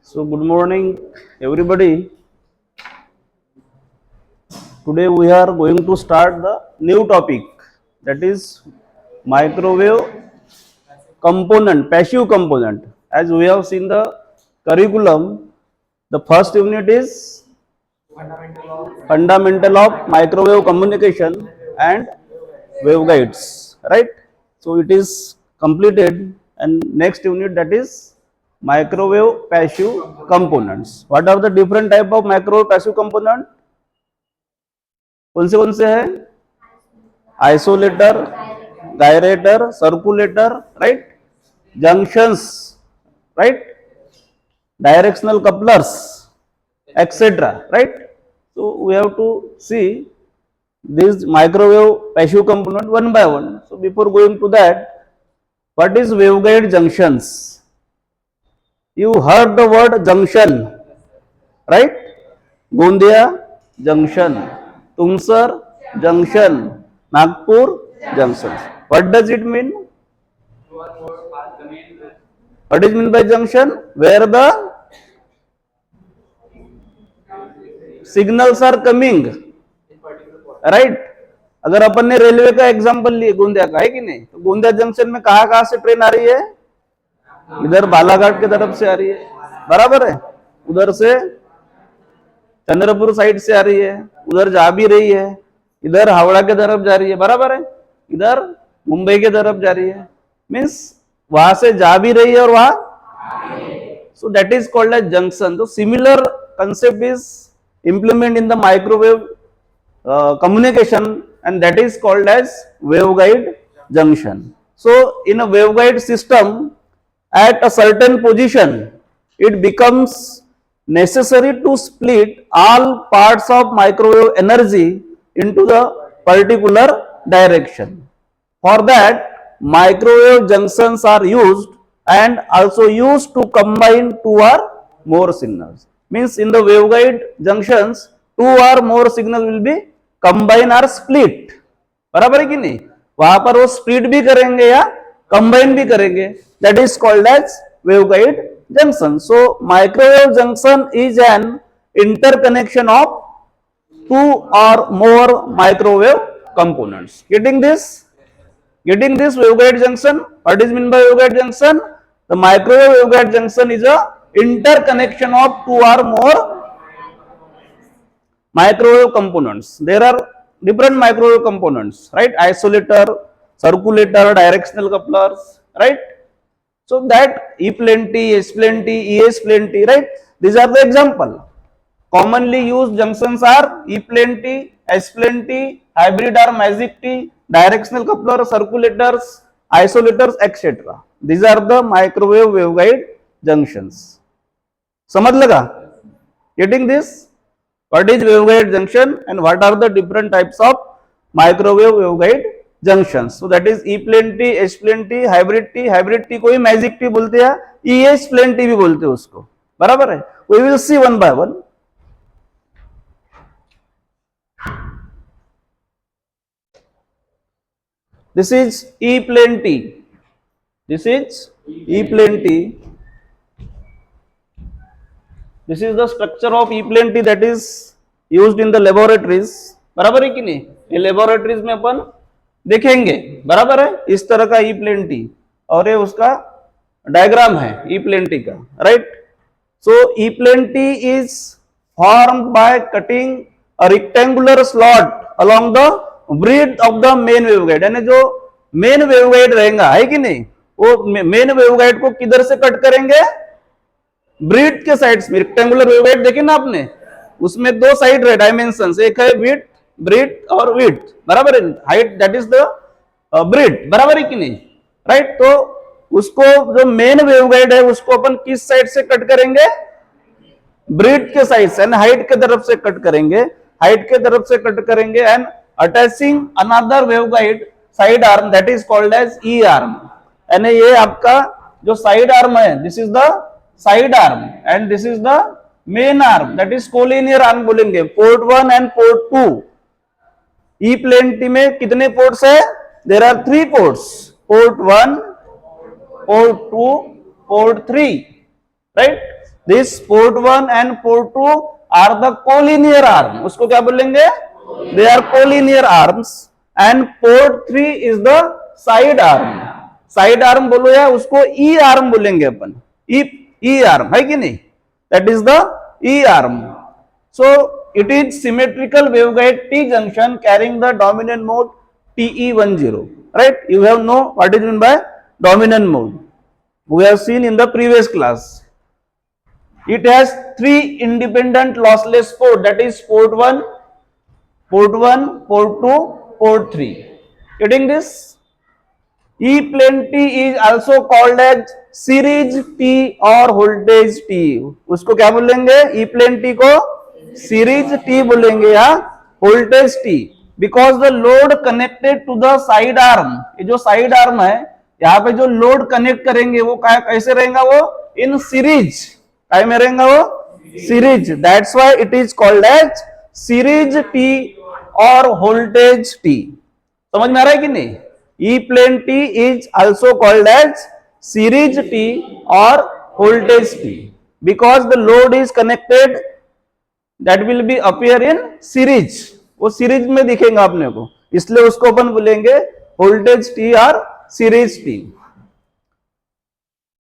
So good morning everybody. Today we are going to start the new topic, that is microwave component, passive component. As we have seen the curriculum, the first unit is fundamental of microwave communication and waveguides, right? So it is completed, and next unit, that is microwave passive components. What are the different type of microwave passive component? कौन से हैं? Isolator, gyrator, circulator, right, junctions, right, directional couplers, etc., right? So we have to see this microwave passive component one by one. So before going to that, what is waveguide junctions? You heard the word junction, right? Gondia junction, Tumsar junction, Nagpur junction. What does it mean? What is mean by junction? Where the signals are coming, right? अगर अपन ने railway का example लिए गोंदिया का, है कि नहीं? तो Gondia junction में कहां से ट्रेन आ रही है? इधर बालाघाट की तरफ से आ रही है, बराबर है। उधर से चंद्रपुर साइड से आ रही है, उधर जा भी रही है, इधर हावड़ा के तरफ जा रही है, बराबर है। इधर मुंबई के तरफ जा रही है, मीन्स वहां से जा भी रही है और वहां, so that is called as junction. So similar concept is implemented in the microwave communication, and that is called as waveguide junction. So in a waveguide system, at a certain position, it becomes necessary to split all parts of microwave energy into the particular direction. For that, microwave junctions are used and also used to combine two or more signals. Means in the waveguide junctions, two or more signals will be combine or split. बराबर है कि नहीं? वहां पर वो split भी करेंगे या कंबाइन भी करेंगे. That is called as waveguide junction. So microwave junction is an interconnection of two or more microwave components. Getting this? Getting this waveguide junction? What is meant by waveguide junction? The microwave waveguide junction is a interconnection of two or more microwave components. There are different microwave components, right? Isolator, circulator, directional couplers, right? So that E plenty, S plenty, ES plenty, right? These are the example. Commonly used junctions are E plenty, S plenty, hybrid or magic T, directional couplers, circulators, isolators, etc. These are the microwave waveguide junctions. समझ लगा? Getting this? What is waveguide junction and what are the different types of microwave waveguide junctions? So that is E plenty, S plenty, hybrid T कोई magic T बोलते हैं, ES plenty भी बोलते हैं उसको, बराबर है? We will see one by one. This is E plenty. This is E plenty. This is the structure of E plenty that is used in the laboratories. बराबर है कि नहीं? ये laboratories में अपन देखेंगे, बराबर है? इस तरह का E plenty और ये उसका डायग्राम है E plenty का, right? So E plenty is formed by cutting a rectangular slot along the breadth of the main waveguide. यानी जो मेन वेवगाइड रहेगा, है कि नहीं, वो मेन वेवगाइड को किधर से कट करेंगे? ब्रीथ के साइड्स में. रेक्टेंगुलर वेवगाइड देखे ना आपने, उसमें दो साइड है डायमेंशंस, एक है विड्थ, ब्रीथ और विड्थ, बराबर है? Height that is the breadth, बराबर है कि नहीं, राइट? तो उसको जो मेन वेवगाइड है उसको अपन किस साइड से कट करेंगे? ब्रीथ के साइड से, एंड हाइट के तरफ से कट करेंगे, हाइट के तरफ से कट करेंगे, and attaching another waveguide side arm, that is called as E arm. यानी ये आपका जो साइड आर्म है, this is the side arm and this is the main arm, that is collinear arm बोलेंगे. Port 1 and port 2. E plane T में कितने ports है? There are 3 ports. Port 1, port 2, port 3, right? This port 1 and port 2 are the collinear arm, उसको क्या बोलेंगे, they are collinear arms, and port 3 is the side arm, side arm बोलो या उसको ई arm बोलेंगे अपन, ई आर्म है कि नहीं, that is the E arm. So it is symmetrical waveguide T junction carrying the dominant mode TE10, right? You have know what is meant by dominant mode. We have seen in the previous class. It has three independent lossless port, that is port 1, port 2, port 3. Getting this? E-plane T is also called as series T or voltage T. उसको क्या बोलेंगे? E-plane T को series T बोलेंगे या voltage T, because the load connected to the side arm, ये जो side arm है यहाँ पे जो लोड कनेक्ट करेंगे वो कैसे रहेगा, वो इन सीरीज, काय में रहेगा वो, series, that's why it is called as series T और वोल्टेज टी. समझ में आ रहा है कि नहीं? E plane T is also called as series T और voltage T because the load is connected, that will be appear in series, वो सीरीज में दिखेगा अपने को, इसलिए उसको अपन बोलेंगे वोल्टेज टी और series T.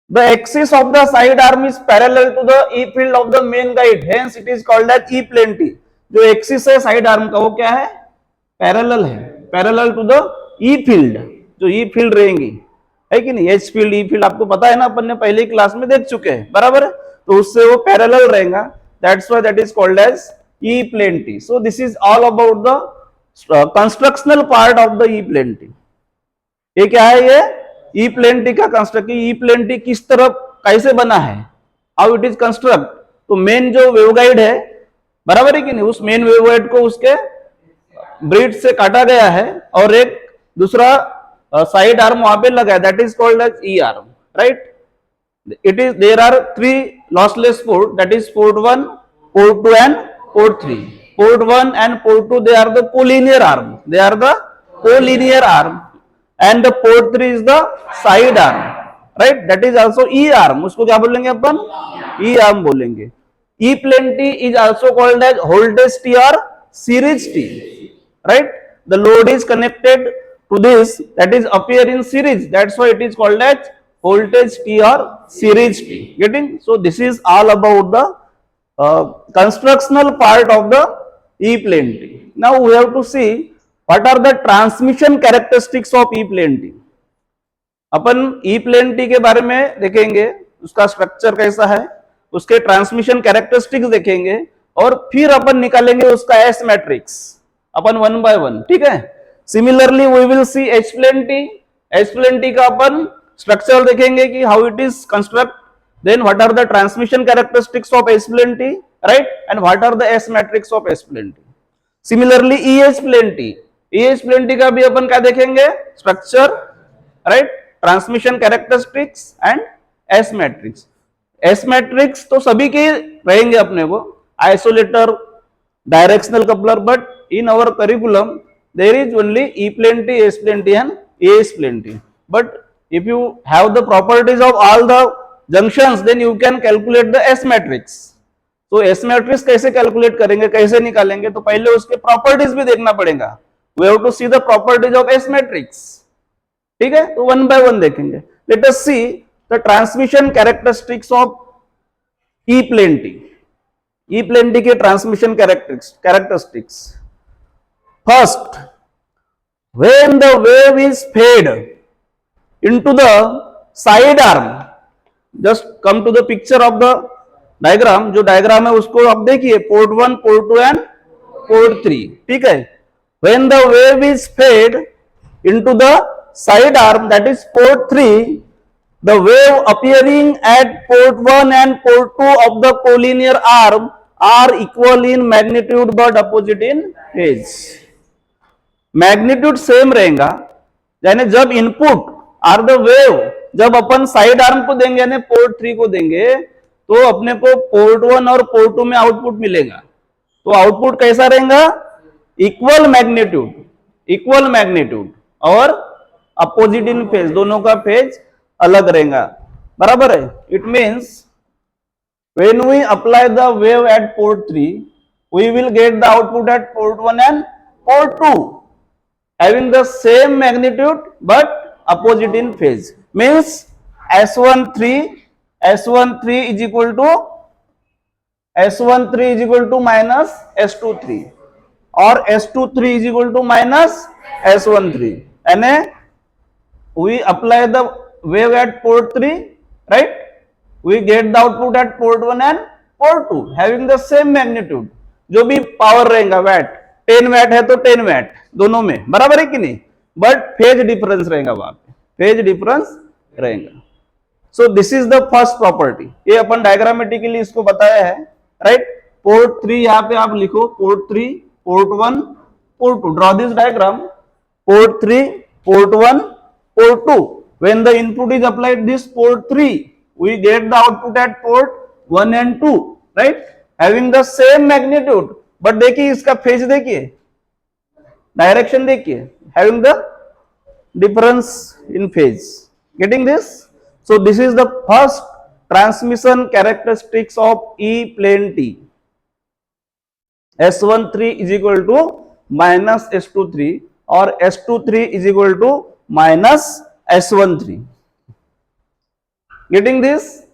The axis of the side arm is parallel to the E field of the main guide, hence it is called as E plane T. जो एक्सिस है साइड आर्म का वो क्या है, parallel है, parallel to the E field, जो E field रहेंगी है कि नहीं, H field, E field आपको पता है ना, अपन ने पहले क्लास में देख चुके हैं, बराबर है, तो उससे वो पैरेलल रहेगा. That's why that is called as E-plane T. So this is all about the constructional part of the E-plane T. ये क्या है, ये E-plane T का कंस्ट्रक्ट, E-plane T किस तरह कैसे बना है, हाउ इट इज कंस्ट्रक्ट. तो मेन जो वेवगाइड है, बराबर है कि नहीं, उस मेन वेवगाइड को उसके ब्रिज से काटा गया है और एक दूसरा साइड आर्म वहां पे लगा है, that is called as E arm, right. It is, there are three lossless port, that is port 1, port 2 and port 3. Port 1 and port 2 they are the collinear arm, they are the collinear arm, and the port 3 is the side arm, right, that is also E arm. उसको क्या बोलेंगे अपन, E arm बोलेंगे. E plane T is also called as voltage T or series T, right. The load is connected to this, that is appear in series, that's why it is called as voltage T or series T. Getting? So this is all about the constructional part of the E-plane T. Now we have to see what are the transmission characteristics of E-plane T. Upon E-plane T के बारे में देखेंगे, उसका structure कैसा है, उसके transmission characteristics देखेंगे और फिर अपन निकालेंगे उसका एस मैट्रिक्स, अपन वन बाय वन, ठीक है. Similarly we will see H plane T, H plane T का अपन स्ट्रक्चर देखेंगे कि how it is construct, then what are the transmission characteristics of H plane T, right, and what are the S matrix of H plane T. Similarly EH plane T, EH plane T का भी अपन क्या देखेंगे, structure, right, transmission characteristics and S matrix. S matrix तो सभी के रहेंगे अपने को, isolator, directional coupler, but in our curriculum there is only E plane T, S plane T and AS plane T. But if you have the properties of all the junctions, then you can calculate the S matrix. तो S matrix कैसे calculate करेंगे, कैसे निकालेंगे, तो पहले उसके properties भी देखना पड़ेगा. We have to see the properties of S matrix. ठीक है, तो वन बाय वन देखेंगे. Let us see the transmission characteristics of E plane T. E plane T के transmission characteristics. First, when the wave is fed into the side arm, just come to the picture of the diagram, जो diagram है उसको आप देखिए, port 1, port 2 and port 3, ठीक है. when the wave is fed into the side arm, that is port 3, the wave appearing at port 1 and port 2 of the collinear arm are equal in magnitude but opposite in phase. Magnitude same रहेगा, यानी जब input are the wave, जब अपन side arm को देंगे यानी port 3 को देंगे, तो अपने को पोर्ट 1 और पोर्ट 2 में आउटपुट मिलेगा. तो आउटपुट कैसा रहेगा, इक्वल मैग्नीट्यूड और अपोजिट इन फेज, दोनों का फेज अलग रहेगा, बराबर है. It means when we apply the wave at port 3 we will get the output at port 1 and port 2 having the same magnitude but opposite in phase. Means S13 is equal to minus S23 or S23 is equal to minus S13, and we apply the wave at port 3, right? We get the output at port 1 and port 2 having the same magnitude. जो भी power रहेगा VAT, 10 VAT है तो 10 VAT दोनों में बराबर है कि नहीं, बट फेज डिफरेंस रहेगा, वहां पे फेज डिफरेंस रहेगा. सो this is the first property. ये अपन डायग्रामेटिकली इसको बताया है, राइट? पोर्ट 3 यहां पे आप लिखो, port 3, port 1, port 2. Draw this diagram. Port 3, port 1, port 2. When the input is applied this port 3, we get the output at port 1 and 2, right? Having the same magnitude. But देखिए इसका phase देखिए, direction देखिए, having the difference in phase. Getting this? So this is the first transmission characteristics of E plane T. S13 is equal to minus S23 or S23 is equal to minus S13. Getting this?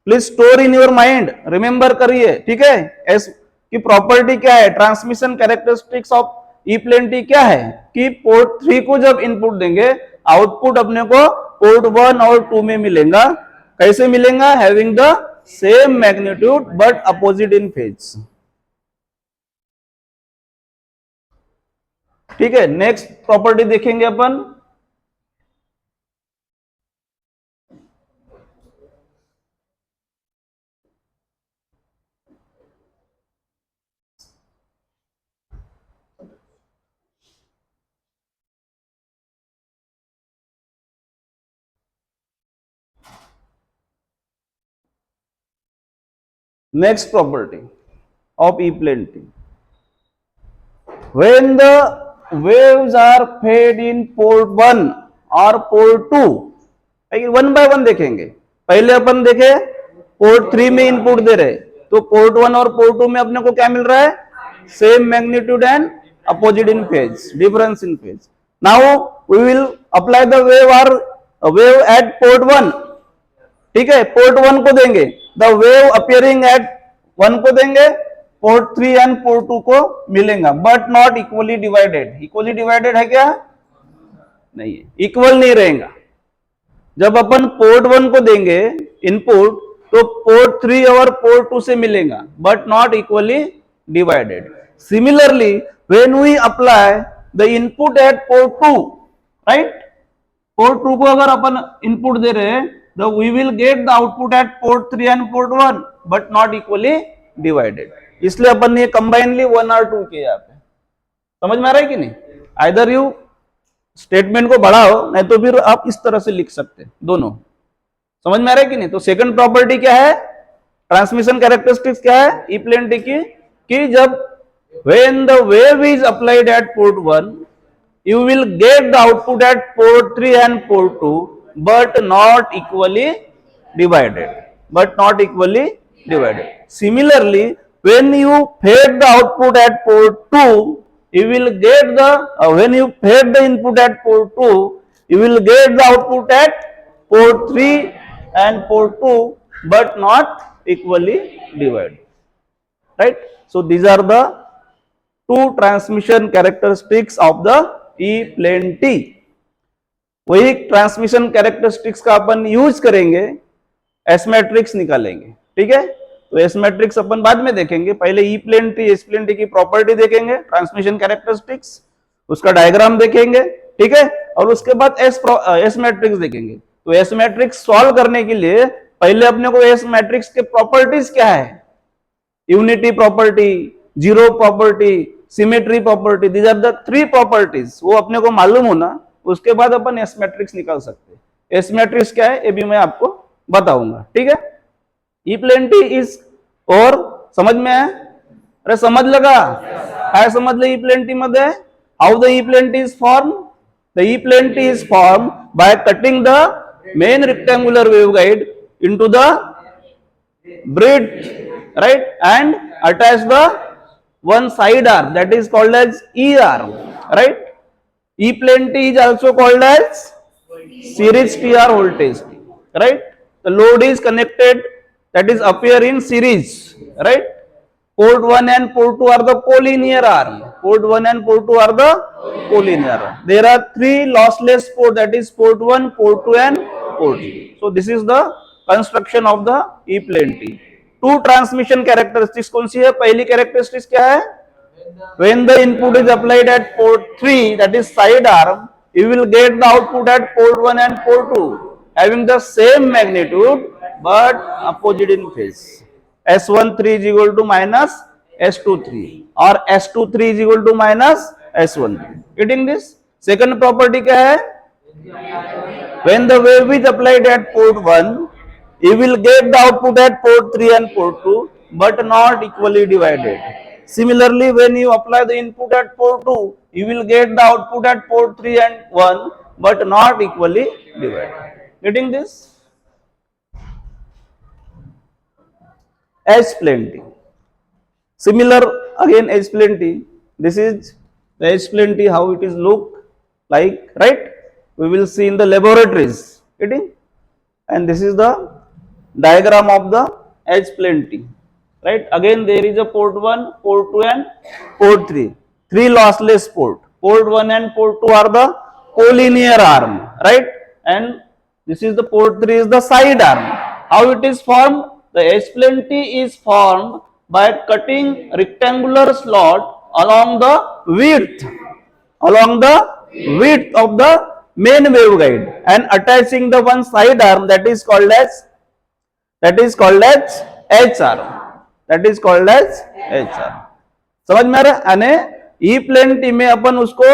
Please store in your mind, remember करिए, ठीक है? S की property क्या है, transmission characteristics of E plane T क्या है कि port 3 को जब इनपुट देंगे आउटपुट अपने को पोर्ट 1 और 2 में मिलेगा. कैसे मिलेगा? Having the same magnitude but opposite in phase. ठीक है, नेक्स्ट प्रॉपर्टी देखेंगे अपन. Next property of E plane T. When the waves are fed in port 1 or port 2, one by one देखेंगे. पहले अपन देखे पोर्ट 3 में इनपुट दे रहे, तो पोर्ट 1 और पोर्ट 2 में अपने को क्या मिल रहा है? Same magnitude and opposite in phase, difference in phase. Now we will apply the wave at port 1. ठीक है, पोर्ट 1 को देंगे, द वेव अपियरिंग एट 1 को देंगे, पोर्ट 3 एंड पोर्ट 2 को मिलेगा, but not equally divided. Equally divided है क्या? नहीं है, इक्वल नहीं रहेगा. जब अपन पोर्ट 1 को देंगे इनपुट तो पोर्ट 3 और पोर्ट 2 से मिलेगा, but not equally divided. Similarly when we apply the input at port 2, right? Port 2 को अगर अपन इनपुट दे रहे हैं तो we will get the output at port 3 and port 1 but not equally divided. इसलिए अपन ने कंबाइनली 1 और 2 किया. यहाँ पे समझ में आ रहा है कि नहीं? आइदर यू स्टेटमेंट को बढ़ाओ, नहीं तो फिर आप इस तरह से लिख सकते हैं, दोनों. समझ में आ रहा है कि नहीं? तो सेकंड प्रॉपर्टी क्या है, ट्रांसमिशन कैरेक्टरिस्टिक्स क्या है ई प्लेन टी की, कि जब when the wave is applied at port 1 you will get the output at port 3 and port 2 but not equally divided. Similarly, when you fed the output at port 2, you will get the when you fed the input at port 2, you will get the output at port 3 and port 2 but not equally divided. Right? So these are the two transmission characteristics of the E plane T. वही transmission characteristics का अपन use करेंगे, S matrix निकालेंगे. ठीक है, तो S matrix अपन बाद में देखेंगे. पहले E plane T, S plane T की प्रॉपर्टी देखेंगे, ट्रांसमिशन कैरेक्टरिस्टिक्स, उसका डायग्राम देखेंगे. ठीक है, और उसके बाद एस मैट्रिक्स देखेंगे. तो एस मैट्रिक्स सॉल्व करने के लिए पहले अपने को एस मैट्रिक्स के प्रॉपर्टीज क्या है, unity property, zero property, symmetry property, these are the 3 properties. वो अपने को मालूम होना, उसके बाद अपन एस मैट्रिक्स निकाल सकते हैं. एस मैट्रिक्स क्या है ये भी मैं आपको बताऊंगा. ठीक है, ई प्लेन टी इज, और समझ में है? अरे समझ लगा काय समजलं ई प्लेन टी मध्ये? How the E plane T is form? The E plane T is form by cutting the main rectangular waveguide into the breadth, right, and attach the one side arm, that is called as E arm, right. E plane T is also called as series TR voltage T, right. The load is connected, that is appear in series, right. Port 1 and port 2 are the collinear arm. Port 1 and port 2 are the collinear arm. There are three lossless port, that is port 1, port 2 and port 3. So this is the construction of the E plane T. Two transmission characteristics कौन सी है? पहली characteristics क्या है? When the input is applied at port 3, that is side arm, you will get the output at port 1 and port 2 having the same magnitude but opposite in phase. S13 is equal to minus S23 or S23 is equal to minus S13. Getting this? Second property क्या है? When the wave is applied at port 1, you will get the output at port 3 and port 2 but not equally divided. Similarly, when you apply the input at port 2, you will get the output at port 3 and 1 but not equally divided. Getting this? H plane T. Similar again H plane T. This is the H plane T, how it is look like, right? We will see in the laboratories. Getting? And this is the diagram of the H plane T. Right? Again there is a port 1, port 2 and port 3. Three lossless port. Port 1 and port 2 are the collinear arm. Right? And this is the port 3 is the side arm. How it is formed? The H plane T is formed by cutting rectangular slot along the width of the main waveguide and attaching the one side arm, that is called as H arm. That is called as H arm. समझ में आ रहा है? यानी E plane T में अपन उसको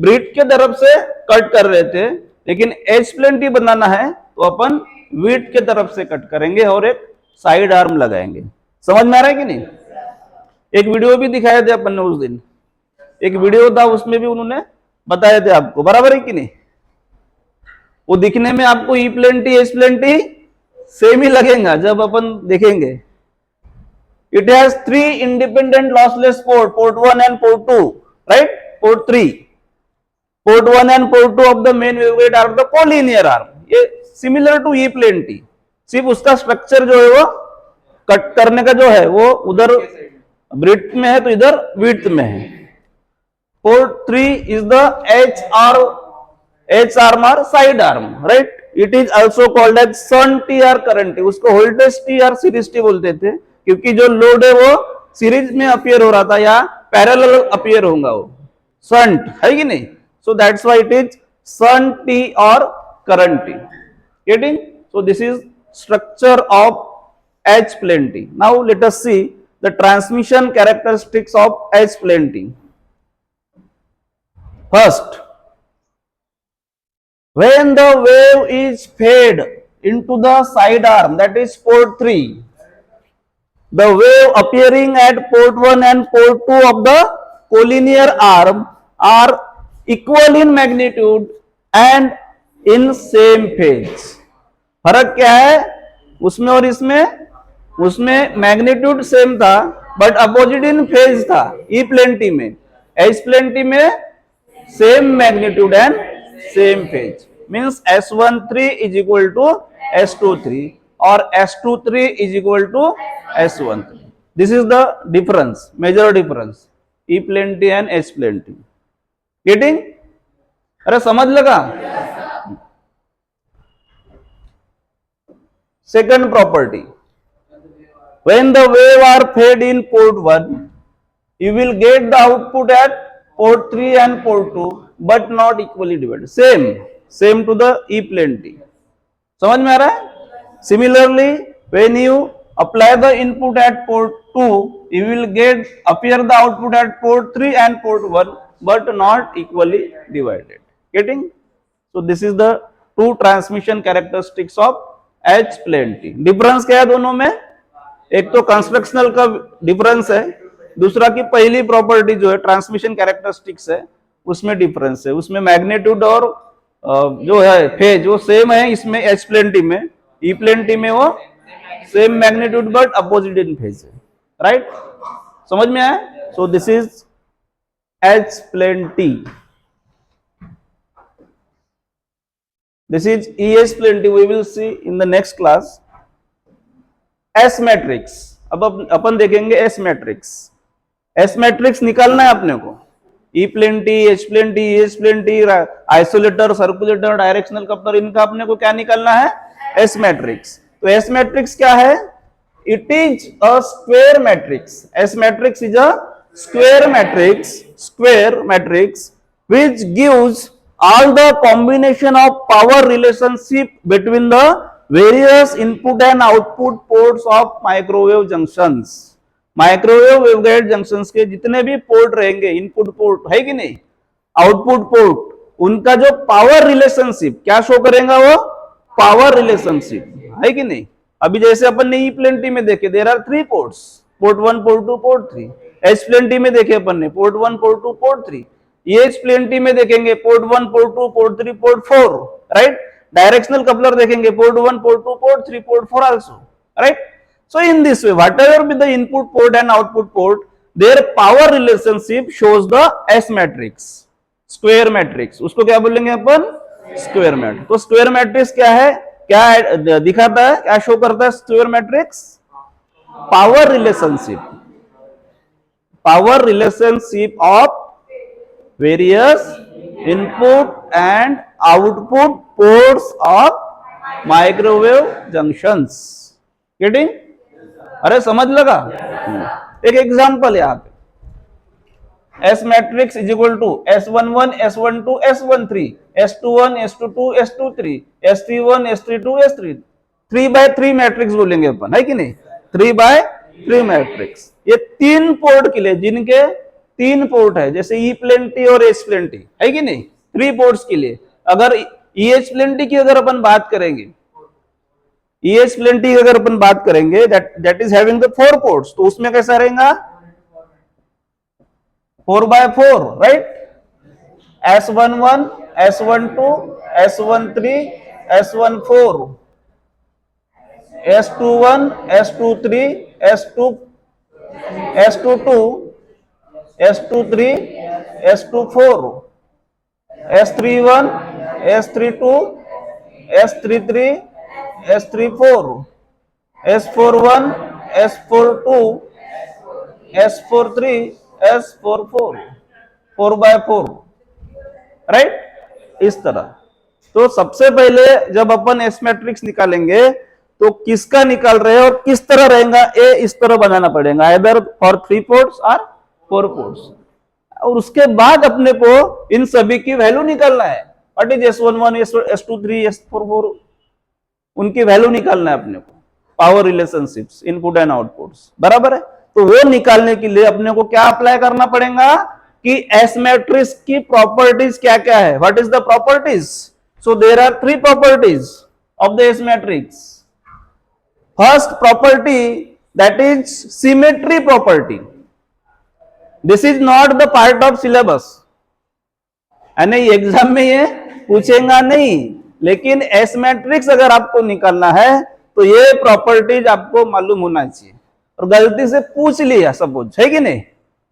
ब्रिट के तरफ से कट कर रहे थे, लेकिन H plane T बनाना है तो अपन विड्थ के तरफ से कट करेंगे और एक साइड आर्म लगाएंगे. समझ में आ रहा है कि नहीं? एक वीडियो भी दिखाए थे अपन ने उस दिन, एक वीडियो था उसमें भी उन्होंने बताए थे आपको, बराबर है कि नहीं? वो दिखने में आपको E plane T H plane T same ही लगेगा जब अपन देखेंगे. It has three independent lossless port, port 1 and port 2, right. Port 3, port 1 and port 2 of the main waveguide are the collinear arm. ये similar to E plane T, सिर्फ उसका structure जो है वो कट करने का जो है वो उधर ब्रेड्थ में है तो इधर विड्थ में है. Port 3 is the H arm or side arm, right? It is also called as shunt TR current. उसको वोल्टेज TR सीरीज T बोलते थे क्योंकि जो लोड है वो सीरीज में अपीयर हो रहा था या पैरेलल अपीयर होगा, वो शंट है कि नहीं. So that's why it is shunt T or current T. Getting? So this is structure of H plane T. Now let us see the transmission characteristics of H plane T. First, when the wave is fed into the side arm, that is port 3, the wave appearing at port 1 and port 2 of the collinear arm are equal in magnitude and in same phase. फर्क क्या है उसमें और इसमें? उसमें magnitude same था but opposite in phase था ई plane T में. एच प्लेन टी में same magnitude and same phase, means S13 is equal to S23 or S23 is equal to S13. This is the difference, major difference, E plane T and H plane T. Getting? अरे समझ लगा? Second property, when the wave are fed in port 1, you will get the output at port 3 and port 2 but not equally divided. Same to the E plane T. समझ में आ रहा है? Similarly, when you apply the input at port 2, you will appear the output at port 3 and port 1 but not equally divided. Getting? So this is the two transmission characteristics of H plane T. Difference क्या है दोनों में? एक तो constructional का difference है, दूसरा की पहली प्रॉपर्टी जो है ट्रांसमिशन कैरेक्टरिस्टिक्स है उसमें डिफरेंस है. उसमें मैग्नीट्यूड और जो है फेज वो सेम है इसमें एच प्लेन टी में, ई प्लेन टी में वो same magnitude but opposite in phase है, राइट? समझ में आया? So this is H plane T, this is E H plane T, we will see in the next class. S matrix, अब अपन देखेंगे एस मैट्रिक्स। एस मैट्रिक्स निकालना है अपने को, E plane T, H plane T, H plane T, isolator, circulator, directional coupler, इनका अपने को क्या निकालना है? S matrix. तो एस मैट्रिक्स क्या है? It is a square matrix. S matrix is a square matrix which gives all the combination of power relationship between the various input and output ports of microwave junctions। Microwave waveguide junctions के जितने भी port रहेंगे, input port है कि नहीं, output port, उनका जो power relationship क्या शो करेगा? वो पावर रिलेशनशिप है कि नहीं। अभी जैसे अपन ने ई प्लेन टी में देखे, there are 3 ports, port 1, port 2, port 3। H plane T में देखे अपन ने port 1, port 2, port 3। H plane T में देखेंगे port 1, port 2, port 3, port 4, right? Directional coupler देखेंगे port 1, port 2, port 3, port 4 also, right? So in this way, whatever be the input port and output port, their power relationship shows the S matrix, square matrix। उसको क्या बोलेंगे अपन? Square matrix. तो square matrix क्या है, क्या दिखाता है, क्या शो करता है square matrix? Power relationship of various input and output ports of microwave junctions. Getting? अरे समझ लगा? एक एग्जांपल यहाँ पे, S matrix is equal to S11, S12, S13, S21, S22, S23, S31, S32, S3, 3x3 matrix बोलेंगे अपन, है कि नहीं? 3x3 matrix. ये 3 पोर्ट के लिए, जिनके 3 पोर्ट है, जैसे ई प्लेन टी और एच प्लेन टी, है कि नहीं? 3 पोर्ट्स के लिए। अगर ई एच प्लेन टी की अगर अपन बात करेंगे, EH प्लेन टी अगर अपन बात करेंगे, that is having the 4 ports, तो उसमें कैसा रहेगा? 4x4, right? S11, S12, S13, S14, S21, S23, S22, S23, S24, S31, S32, S33, S34, S41, S42, S43, S44, 4x4, right? इस तरह। तो सबसे पहले जब अपन एस मैट्रिक्स निकालेंगे तो किसका निकाल रहे हैं और किस तरह रहेगा, ए इस तरह बनाना पड़ेगा, आइदर फॉर 3 पोर्ट्स और 4 पोर्ट्स। और उसके बाद अपने को इन सभी की वैल्यू निकालना है। What is S11, S23, S44, उनकी वैल्यू निकालना है अपने को, power relationships, input and outputs, बराबर है? तो वो निकालने के लिए अपने को क्या अप्लाई करना पड़ेगा कि एस मैट्रिक्स की प्रॉपर्टीज क्या क्या है। What is the properties? So there are 3 properties of the S matrix. First property, that is symmetry property. This is not the part of syllabus, यानी एग्जाम में ये पूछेगा नहीं, लेकिन एस मैट्रिक्स अगर आपको निकालना है तो ये प्रॉपर्टीज आपको मालूम होना चाहिए। और गलती से पूछ लिया सपोज, है कि नहीं,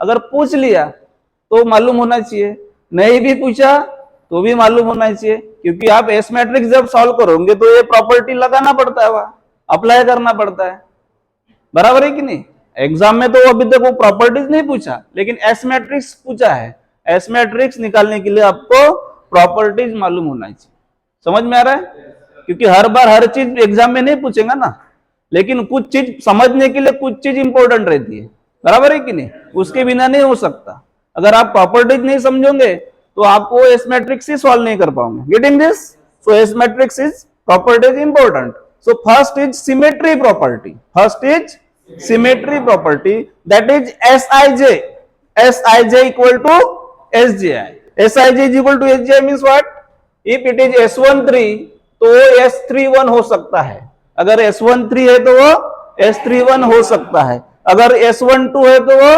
अगर पूछ लिया तो मालूम होना चाहिए, नहीं भी पूछा तो भी मालूम होना चाहिए, क्योंकि आप एस मैट्रिक्स जब सॉल्व करोगे तो ये प्रॉपर्टी लगाना पड़ता है, वहां अप्लाई करना पड़ता है, बराबर है कि नहीं? एग्जाम में तो अभी तक वो प्रॉपर्टीज नहीं पूछा, लेकिन एस मैट्रिक्स पूछा है। एस मैट्रिक्स निकालने के लिए आपको प्रॉपर्टीज मालूम होना चाहिए। समझ में आ रहा है? क्योंकि हर बार हर चीज एग्जाम में नहीं पूछेगा ना, लेकिन कुछ चीज समझने के लिए कुछ चीज इंपॉर्टेंट रहती है, बराबर है कि नहीं? उसके बिना नहीं हो सकता। अगर आप प्रॉपर्टीज नहीं समझोगे तो आप वो एस मैट्रिक्स ही सॉल्व नहीं कर पाओगे। Getting this? So S matrix is properties important. So first is symmetry property. First is symmetry property, that is Sij। Sij equal to Sji। Sij is equal to Sji means what? If it is S13 तो वो S31 हो सकता है। अगर S13 है तो वो S31 हो सकता है। अगर S12 है तो वो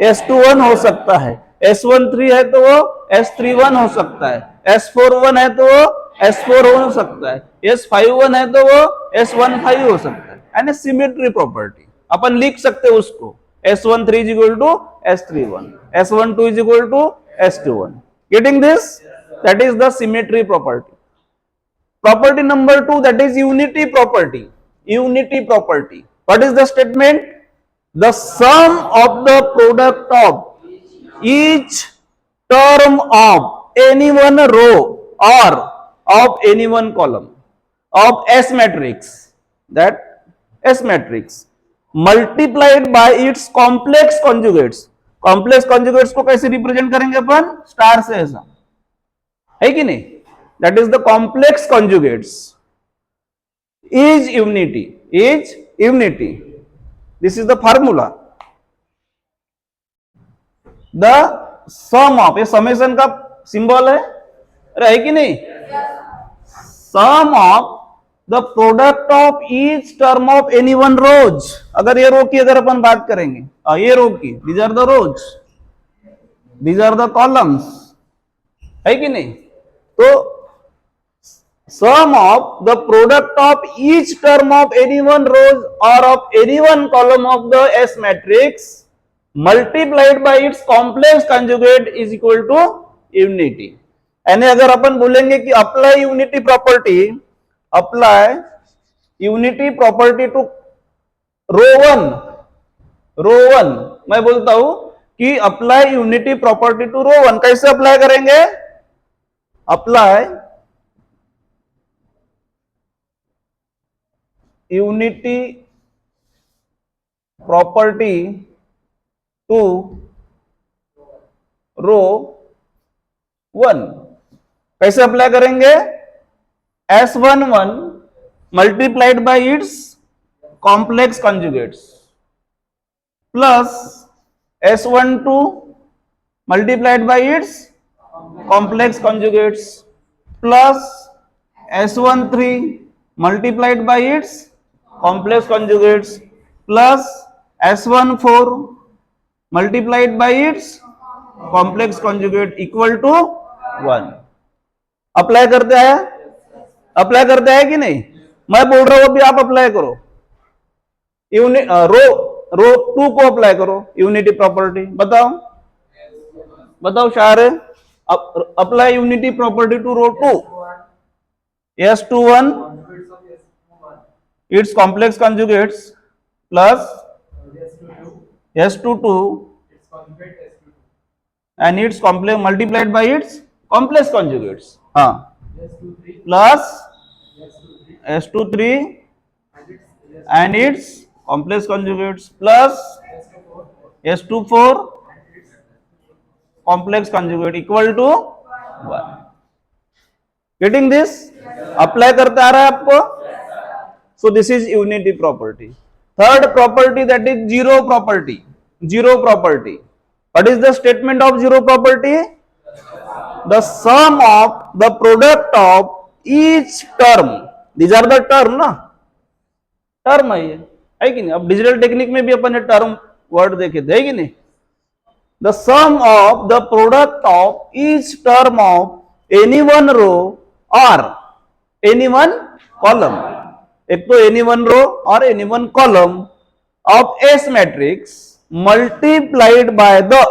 S21 हो सकता है। S13 है तो वो S31 हो सकता है। S41 है तो वो S4 हो सकता है, S51 है तो वो S15 हो सकता है, यानी सिमेट्री प्रॉपर्टी अपन लिख सकते हैं उसको, S13 is equal to S31, S12 is equal to S21. Getting this? That is the symmetry property. Property number 2, that is unity property. Unity property. What is the statement? The sum of the product of each term of any one row or of any one column of S matrix, that S matrix, multiplied by its complex conjugates. Complex conjugates को कैसे represent करेंगे अपन? Star से, ऐसा है कि नहीं? That is the complex conjugates is unity. This is the formula. The sum of, ये summation का सिंबल है, अरे है कि नहीं? Sum of the product of each term of any one rows. अगर ये रो की अगर अपन बात करेंगे, ये रो की, these are the rows, these are the columns, है कि नहीं? तो sum of the product of each term of any one rows or of any one column of the S matrix multiplied by its complex conjugate is equal to unity. यानी अगर अपन बोलेंगे कि apply unity property, apply unity property to row one, मैं बोलता हूं कि apply unity property to row one. कैसे अप्लाई करेंगे? Apply unity property to row one. कैसे अप्लाई करेंगे? S11 multiplied by its complex conjugates plus S12 multiplied by its complex conjugates plus S13 multiplied by its complex conjugates plus S14 multiplied by its complex conjugate equal to 1. Apply करते हैं? Apply करते हैं कि नहीं? मैं बोल रहा हूं अभी आप अप्लाई करो. रो 2 को अप्लाई करो यूनिटी प्रॉपर्टी. बताओ शायर, apply unity property to row 2. S21 its complex conjugates plus S22 and its complex multiplied by its complex conjugates, plus S23 and its complex conjugates plus S24 complex conjugate equal to 1. Getting this? Apply करते आ रहा है आपको? So this is unity property. Third property, that is zero property. Zero property. What is the statement of zero property? The sum of the product of each term. These are the term ना? Term है कि नहीं? अब digital technique में भी अपन ने term word देखे थे, है कि नहीं? The sum of the product of each term of any one row or any one column. एक तो any one row और any one column of S matrix multiplied by the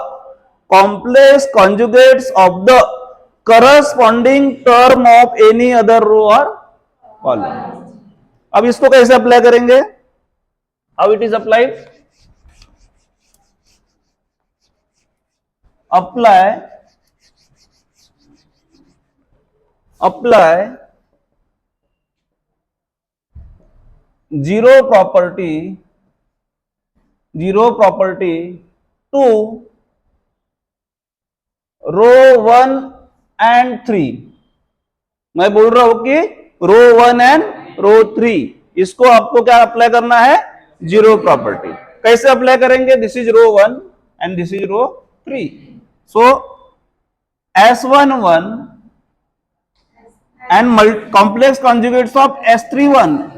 complex conjugates of the corresponding term of any other row or column. अब इसको कैसे apply करेंगे? How it is applied? Apply zero property to row 1 and 3. मैं बोल रहा हूं कि रो 1 and रो 3, इसको आपको क्या अप्लाई करना है? Zero property. कैसे अप्लाई करेंगे? This is row 1 and this is row 3. So S11 and complex conjugates of S31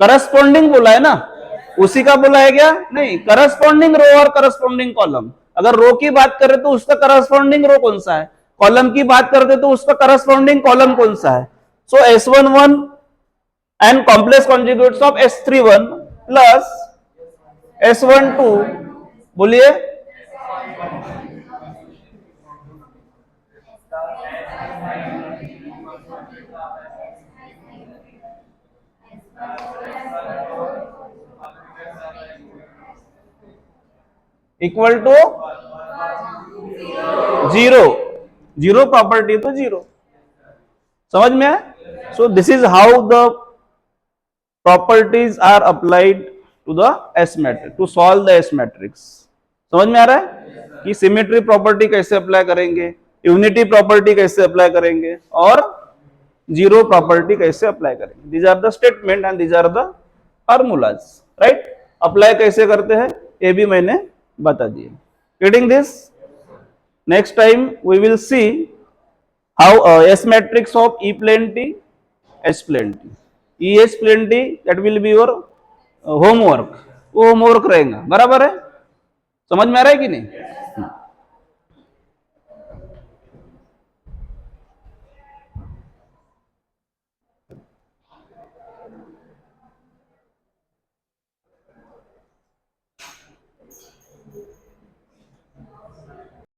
corresponding बोला है ना, उसी का बोला है क्या? नहीं, करस्पॉन्डिंग रो और करस्पॉन्डिंग कॉलम. अगर रो की बात करें तो उसका करस्पॉन्डिंग रो कौन सा है? कॉलम की बात करते तो उसका करस्पॉन्डिंग कॉलम कौन सा है? So S11 and complex conjugates of S31 plus S12, बोलिए, equal to zero. Zero property तो जीरो, समझ में है? So this is how the properties are applied to the S matrix, to solve the S matrix. समझ में आ रहा है कि सिमेट्री प्रॉपर्टी कैसे अप्लाई करेंगे, यूनिटी प्रॉपर्टी कैसे अप्लाई करेंगे, और जीरो प्रॉपर्टी कैसे अप्लाई करेंगे। These are the statement and these are the formulas, right? Apply कैसे करते हैं ये भी मैंने बता दिया। Getting this? Next time we will see how S matrix of E plenty, S plenty, E S plenty, that will be your homework, वो homework रहेगा, बराबर है? समझ में आ रहा है कि नहीं?